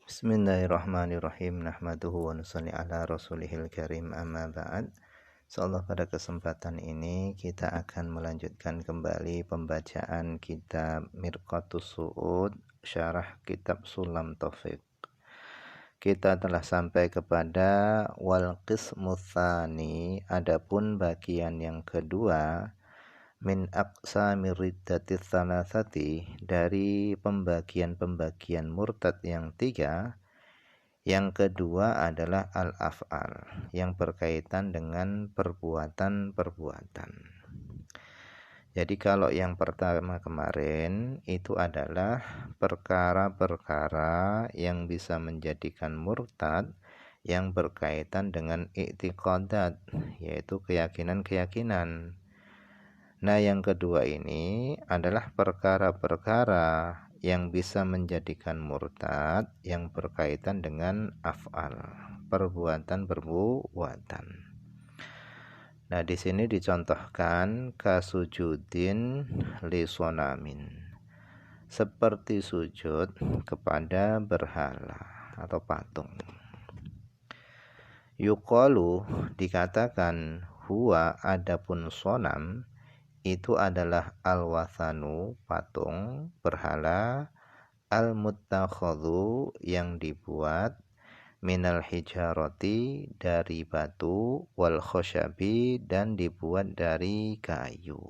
Bismillahirrahmanirrahim. Nahmaduhu wa nusalli ala rasulihil karim, amma ba'd. Insyaallah pada kesempatan ini kita akan melanjutkan kembali pembacaan kitab Mirqatus Su'ud, syarah kitab Sulam Taufik. Kita telah sampai kepada wal qismus tsani, adapun bagian yang kedua, min aqsamir riddatis tsalatsati, dari pembagian-pembagian murtad yang tiga. Yang kedua adalah al-af'al, yang berkaitan dengan perbuatan-perbuatan. Jadi kalau yang pertama kemarin itu adalah perkara-perkara yang bisa menjadikan murtad yang berkaitan dengan i'tiqadat, yaitu keyakinan-keyakinan. Nah, yang kedua ini adalah perkara-perkara yang bisa menjadikan murtad yang berkaitan dengan af'al, perbuatan-perbuatan. Nah, di sini dicontohkan kasujudin li sonamin, seperti sujud kepada berhala atau patung. Yuqalu, dikatakan, huwa, adapun sonam itu adalah al-wathanu, patung, berhala, al-muttakhadhu, yang dibuat, minal hijarati, dari batu, wal khosyabi, dan dibuat dari kayu.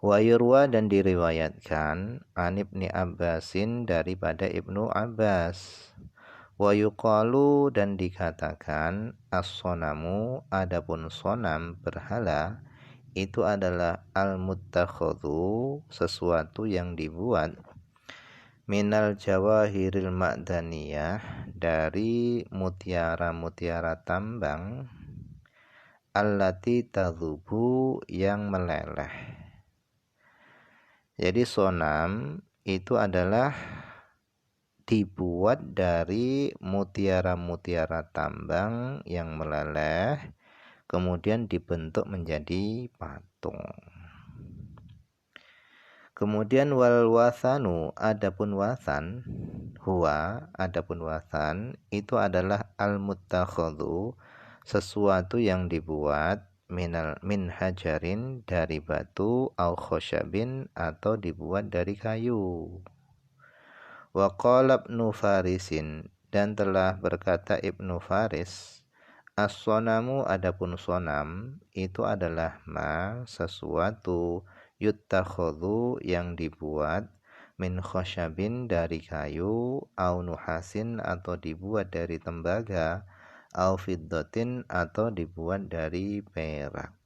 Wa yurwa, dan diriwayatkan, an Ibni Abbasin, daripada Ibnu Abbas. Wa yuqalu, dan dikatakan, as-sonamu, adapun sonam, berhala, itu adalah al-muttakhadhu, sesuatu yang dibuat, minal jawahiril ma'daniyah, dari mutiara-mutiara tambang, allati tadhubu, yang meleleh. Jadi sonam itu adalah dibuat dari mutiara-mutiara tambang yang meleleh, kemudian dibentuk menjadi patung. Kemudian wal wathanu, adapun wathan, huwa, adapun wathan itu adalah al muttakhadhu, sesuatu yang dibuat, min hajarin, dari batu, au khosyabin, atau dibuat dari kayu. Wa qala Ibnu Farisin, dan telah berkata Ibnu Faris, as-sonamu, adapun sonam itu adalah ma, sesuatu, yuttakhadhu, yang dibuat, min khosyabin, dari kayu, au nuhasin, atau dibuat dari tembaga, au fiddatin, atau dibuat dari perak.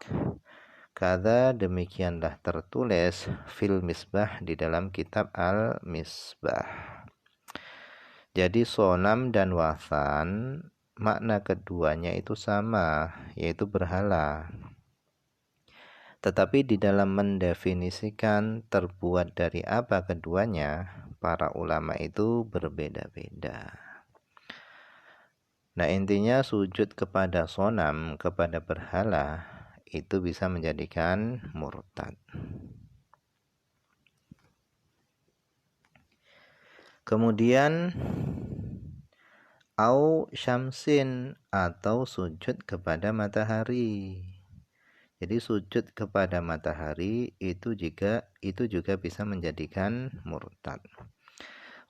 Kada, demikianlah tertulis, fil misbah, di dalam kitab al-misbah. Jadi sonam dan wathan, makna keduanya itu sama, yaitu berhala. Tetapi di dalam mendefinisikan terbuat dari apa keduanya, para ulama itu berbeda-beda. Nah, intinya sujud kepada sonam, kepada berhala, itu bisa menjadikan murtad. Kemudian au syamsin, atau sujud kepada matahari. Jadi sujud kepada matahari itu juga bisa menjadikan murtad.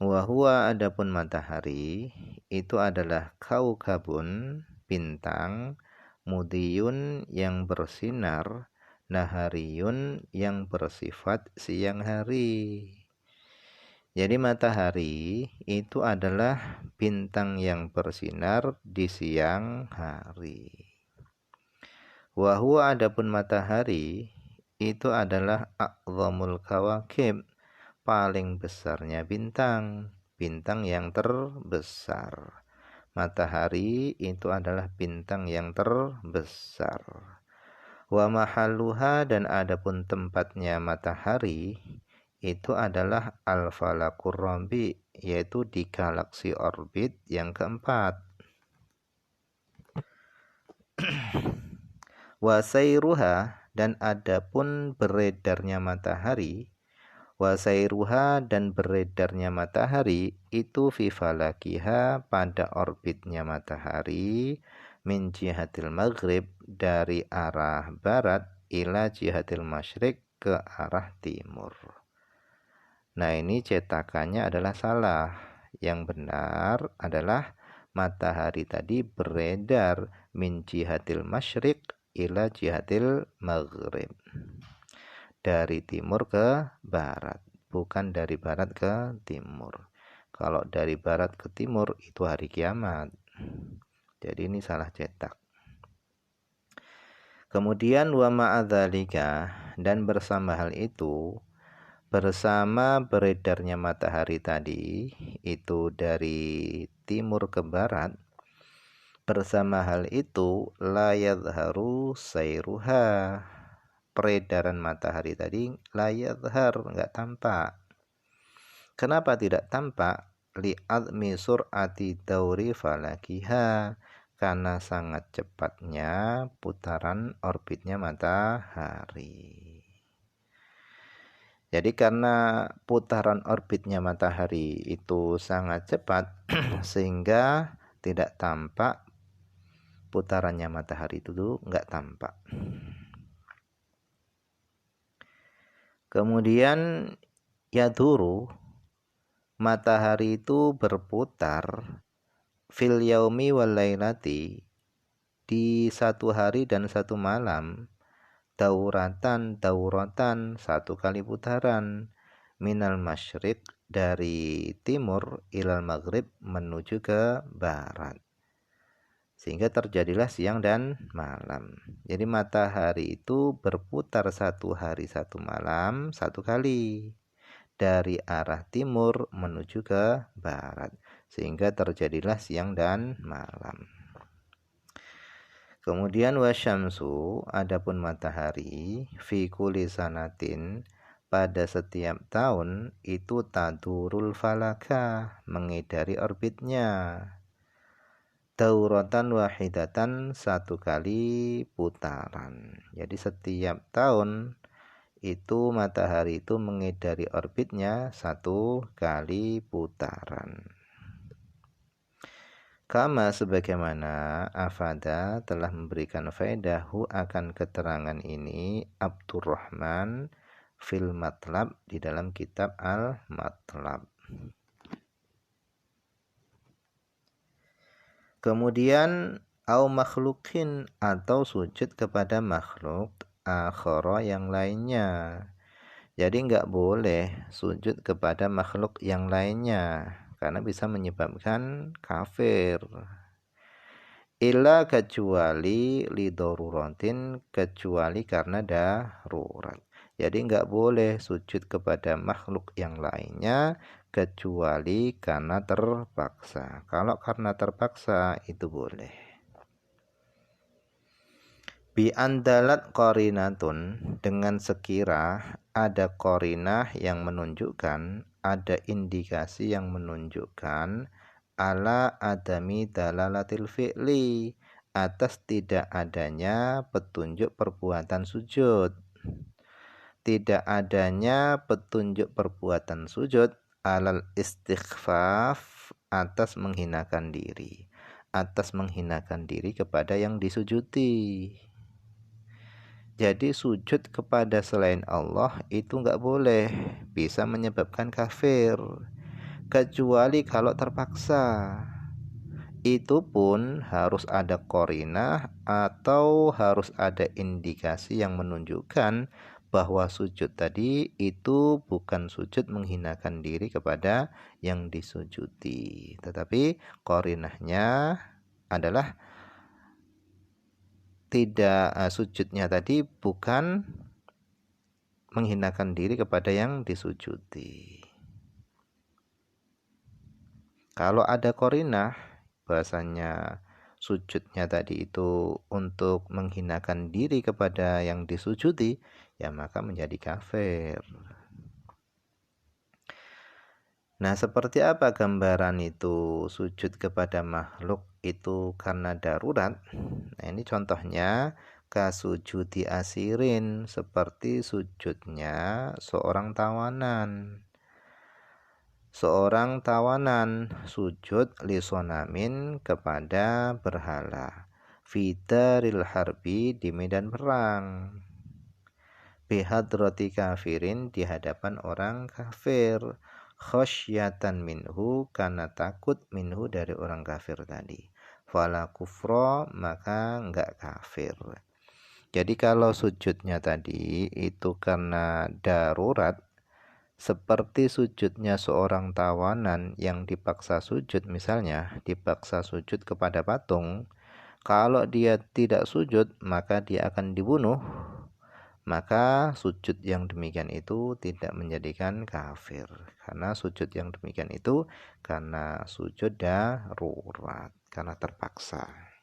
Wa huwa, adapun matahari itu adalah kaukabun, bintang, mudiyun, yang bersinar, nahariyun, yang bersifat siang hari. Jadi matahari itu adalah bintang yang bersinar di siang hari. Wa huwa, adapun matahari itu adalah a'zamul kawakib, paling besarnya bintang, bintang yang terbesar. Matahari itu adalah bintang yang terbesar. Wa mahalluha, dan adapun tempatnya matahari itu adalah al-falakur rabi, yaitu di galaksi orbit yang keempat. Wa sayruha, dan adapun beredarnya matahari, Wasairuha dan beredarnya matahari itu fi falakiha pada orbitnya matahari min jihatil maghrib dari arah barat ila jihatil masyriq ke arah timur. Nah, ini cetakannya adalah salah. Yang benar adalah matahari tadi beredar min jihatil masyriq ila jihatil maghrib. Dari timur ke barat, bukan dari barat ke timur. Kalau dari barat ke timur itu hari kiamat. Jadi ini salah cetak. Kemudian wa ma'adzalika, dan bersama hal itu, bersama beredarnya matahari tadi itu dari timur ke barat, bersama hal itu la yadharu sairuha, peredaran matahari tadi la yadhar, enggak tampak. Kenapa tidak tampak? Li'admi sur'ati dauri falakiha, karena sangat cepatnya putaran orbitnya matahari. Jadi karena putaran orbitnya matahari itu sangat cepat sehingga tidak tampak putarannya matahari itu enggak tampak. Kemudian yaduru, matahari itu berputar fil yaumi wal lailati, di satu hari dan satu malam, dauratan satu kali putaran, minal masyriq dari timur ilal maghrib menuju ke barat, sehingga terjadilah siang dan malam. Jadi matahari itu berputar satu hari satu malam satu kali dari arah timur menuju ke barat, sehingga terjadilah siang dan malam. Kemudian wasyamsu, adapun matahari, fi kulli sanatin, pada setiap tahun itu tadurul falaka, mengedari orbitnya, dauratan wahidatan, satu kali putaran. Jadi setiap tahun itu matahari itu mengedari orbitnya satu kali putaran. Kama sebagaimana afada telah memberikan faedahu akan keterangan ini Abdurrahman fil Matlab, di dalam kitab Al-Matlab. Kemudian au makhlukin, atau sujud kepada makhluk akhara yang lainnya. Jadi enggak boleh sujud kepada makhluk yang lainnya karena bisa menyebabkan kafir. Illa, kecuali lidoruratin, kecuali karena darurat. Jadi enggak boleh sujud kepada makhluk yang lainnya kecuali karena terpaksa. Kalau karena terpaksa itu boleh. Bi andalat qarinatun, dengan sekira ada qarinah yang menunjukkan, ada indikasi yang menunjukkan ala adami dalalatil fi'li, atas tidak adanya petunjuk perbuatan sujud. Tidak adanya petunjuk perbuatan sujud alal istighfaf, atas menghinakan diri. Atas menghinakan diri kepada yang disujudi. Jadi sujud kepada selain Allah itu enggak boleh, bisa menyebabkan kafir, kecuali kalau terpaksa. Itu pun harus ada qarinah atau harus ada indikasi yang menunjukkan bahwa sujud tadi itu bukan sujud menghinakan diri kepada yang disujudi, tetapi qarinahnya adalah tidak, sujudnya tadi bukan menghinakan diri kepada yang disujudi. Kalau ada qarinah bahasanya sujudnya tadi itu untuk menghinakan diri kepada yang disujudi, ya maka menjadi kafir. Nah, seperti apa gambaran itu sujud kepada makhluk itu karena darurat? Nah, ini contohnya kasujudi asirin, seperti sujudnya seorang tawanan. Seorang tawanan sujud lisonamin kepada berhala, fidaril harbi, di medan perang, bihadrati kafirin, di hadapan orang kafir, khosyatan minhu, karena takut, minhu, dari orang kafir tadi, fala kufro, maka enggak kafir. Jadi kalau sujudnya tadi itu karena darurat, seperti sujudnya seorang tawanan yang dipaksa sujud, misalnya dipaksa sujud kepada patung, kalau dia tidak sujud maka dia akan dibunuh, maka sujud yang demikian itu tidak menjadikan kafir, karena sujud yang demikian itu karena sujud darurat, karena terpaksa.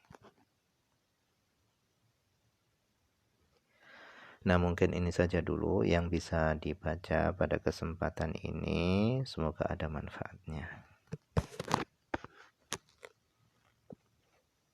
Nah, mungkin ini saja dulu yang bisa dibaca pada kesempatan ini. Semoga ada manfaatnya.